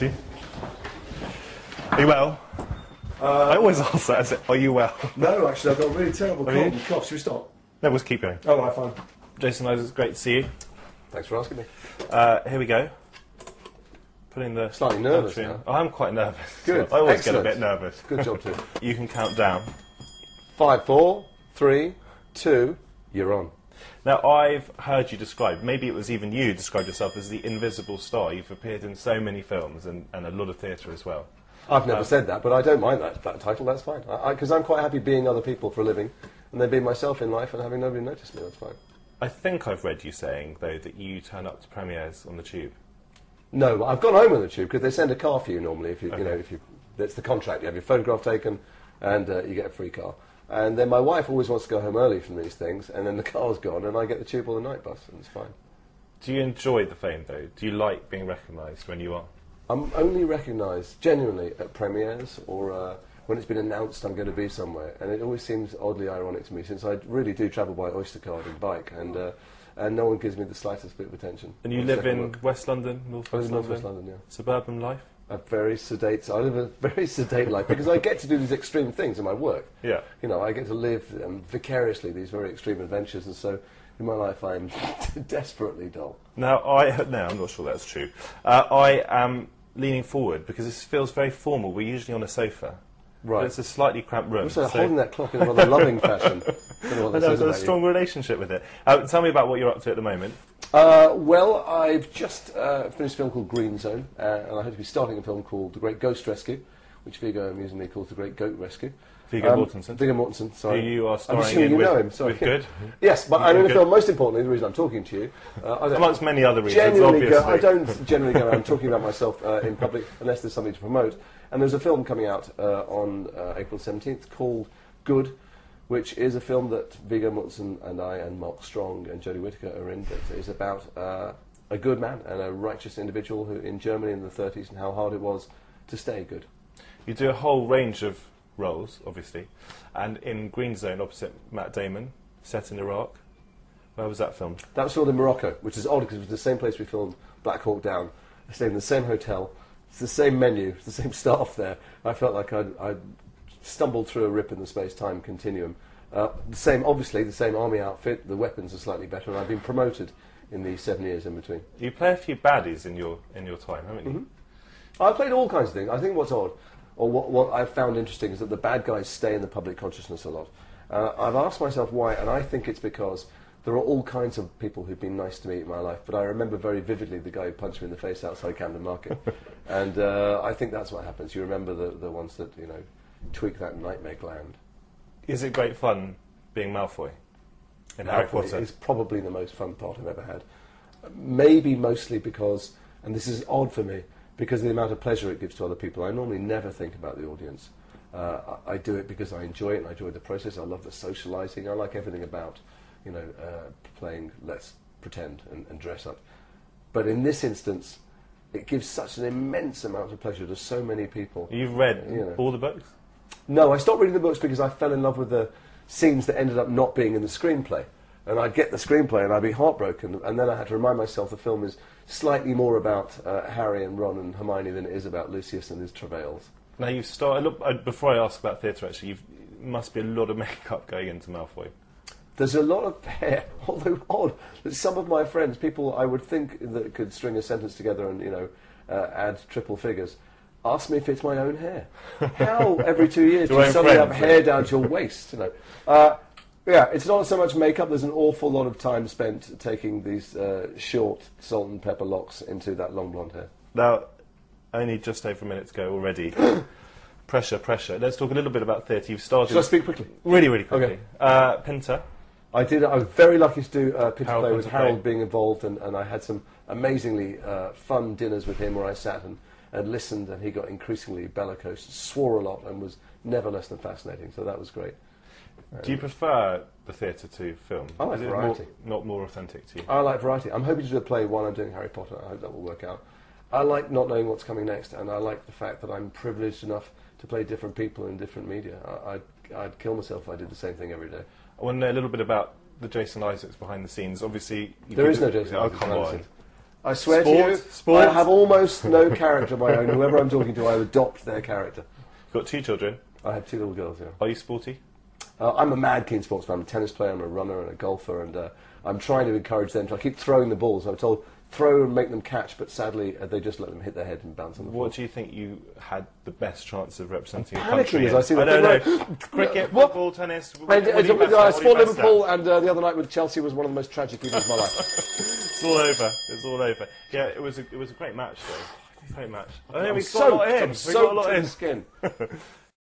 Matthew. Are you well? I always ask that, is it, are you well? No, actually, I've got a really terrible cold and cough. Should we stop? No, we'll keep going. Oh, right, fine. Jason Isaacs, it's great to see you. Thanks for asking me. Here we go. Putting the... Slightly nervous now. I'm quite nervous. Good. I always Excellent. get a bit nervous. Good job, too. You can count down. 5, 4, 3, 2, you're on. Now, I've heard you describe, maybe it was even you described yourself as the invisible star. You've appeared in so many films and a lot of theatre as well. I've never said that, but I don't mind that title, that's fine. Because I'm quite happy being other people for a living, and then being myself in life and having nobody notice me, that's fine. I think I've read you saying, though, that you turn up to premieres on the tube. No, I've gone home on the tube, because they send a car for you normally, if you, Okay. you know, if you, that's the contract. You have your photograph taken, and you get a free car. And then my wife always wants to go home early from these things, and then the car's gone, and I get the tube or the night bus, and it's fine. Do you enjoy the fame, though? Do you like being recognised when you are? I'm only recognised, genuinely, at premieres or when it's been announced I'm going to be somewhere. And it always seems oddly ironic to me, since I really do travel by Oyster card and bike, and no one gives me the slightest bit of attention. And you live in West London, North West London? West London, yeah. Suburban life? I live a very sedate life, because I get to do these extreme things in my work. Yeah. You know, I get to live vicariously these very extreme adventures, and so in my life I'm desperately dull. Now, I'm not sure that's true. I am leaning forward because this feels very formal. We're usually on a sofa. Right. But it's a slightly cramped room. Also, holding that clock in a rather loving fashion. Don't know what that I've says got a about strong relationship with it. Tell me about what you're up to at the moment. Well, I've just finished a film called Green Zone, and I hope to be starting a film called The Great Ghost Rescue, which Viggo amusingly calls The Great Goat Rescue. Viggo Mortensen. Viggo Mortensen, sorry. Who you are starring I'm assuming in you with, know him, sorry. with Good. Yes, but I'm in a Good. film, most importantly, the reason I'm talking to you... Amongst many other reasons, genuinely obviously. I don't generally go around talking about myself in public unless there's something to promote. And there's a film coming out on April 17th called Good, which is a film that Viggo Mortensen and I and Mark Strong and Jodie Whittaker are in, that is about a good man and a righteous individual who in Germany in the 30s and how hard it was to stay good. You do a whole range of roles, obviously, and in Green Zone, opposite Matt Damon, set in Iraq. Where was that filmed? That was filmed in Morocco, which is odd because it was the same place we filmed Black Hawk Down. I stayed in the same hotel, it's the same menu, it's the same staff there. I felt like I'd stumbled through a rip in the space-time continuum. Obviously, the same army outfit, the weapons are slightly better, and I've been promoted in the 7 years in between. You play a few baddies in your time, haven't you? Mm-hmm. I've played all kinds of things. I think what's odd, or what I've found interesting, is that the bad guys stay in the public consciousness a lot. I've asked myself why, and I think it's because there are all kinds of people who've been nice to me in my life, but I remember very vividly the guy who punched me in the face outside Camden Market. And I think that's what happens. You remember the ones that, you know, tweak that nightmare gland. Is it great fun being Malfoy in Harry Potter? It's probably the most fun part I've ever had. Maybe mostly because, and this is odd for me, because of the amount of pleasure it gives to other people. I normally never think about the audience. I do it because I enjoy it and I enjoy the process. I love the socialising. I like everything about, you know, playing Let's Pretend and dress up. But in this instance, it gives such an immense amount of pleasure to so many people. You've read all the books? No, I stopped reading the books because I fell in love with the scenes that ended up not being in the screenplay. And I'd get the screenplay and I'd be heartbroken. And then I had to remind myself the film is slightly more about Harry and Ron and Hermione than it is about Lucius and his travails. Now, you've started... before I ask about theatre, actually, must be a lot of makeup going into Malfoy. There's a lot of hair, although odd, that some of my friends, people I would think that could string a sentence together and, you know, add triple figures, ask me if it's my own hair. How, every 2 years, do you suddenly have hair down to your waist, you know? Yeah, it's not so much makeup, there's an awful lot of time spent taking these short salt and pepper locks into that long blonde hair. Now, only just over a minute to go already. Pressure, pressure. Let's talk a little bit about theatre. You've started... Shall I speak quickly? Really, really quickly. Okay. Pinter. I was very lucky to do Pinter Play with Pinter Harold Play. being involved, and I had some amazingly fun dinners with him where I sat and listened, and he got increasingly bellicose, swore a lot, and was never less than fascinating, so that was great. Do you prefer the theatre to film? I like variety. Not more authentic to you? I like variety. I'm hoping to do a play while I'm doing Harry Potter. I hope that will work out. I like not knowing what's coming next, and I like the fact that I'm privileged enough to play different people in different media. I'd kill myself if I did the same thing every day. I want to know a little bit about the Jason Isaacs behind the scenes. Obviously... There is no Jason Isaacs come behind the on. scenes. I swear to you, Sport. I have almost no character of my own. Whoever I'm talking to, I adopt their character. You've got 2 children. I have 2 little girls, yeah. Are you sporty? I'm a mad keen sportsman. I'm a tennis player, I'm a runner and a golfer, and I'm trying to encourage them. I keep throwing the balls. I'm told, throw and make them catch, but sadly, they just let them hit their head and bounce on the floor. What do you think you had the best chance of representing your Panicking country as in? I see the I don't thing, know. Cricket, What? football, tennis. I sport Liverpool, and the other night with Chelsea was one of the most tragic evenings of my life. It's all over. It's all over. Yeah, it was a great match, though. Great match. I think we got a lot in. I'm We got a lot soaked to in. the skin.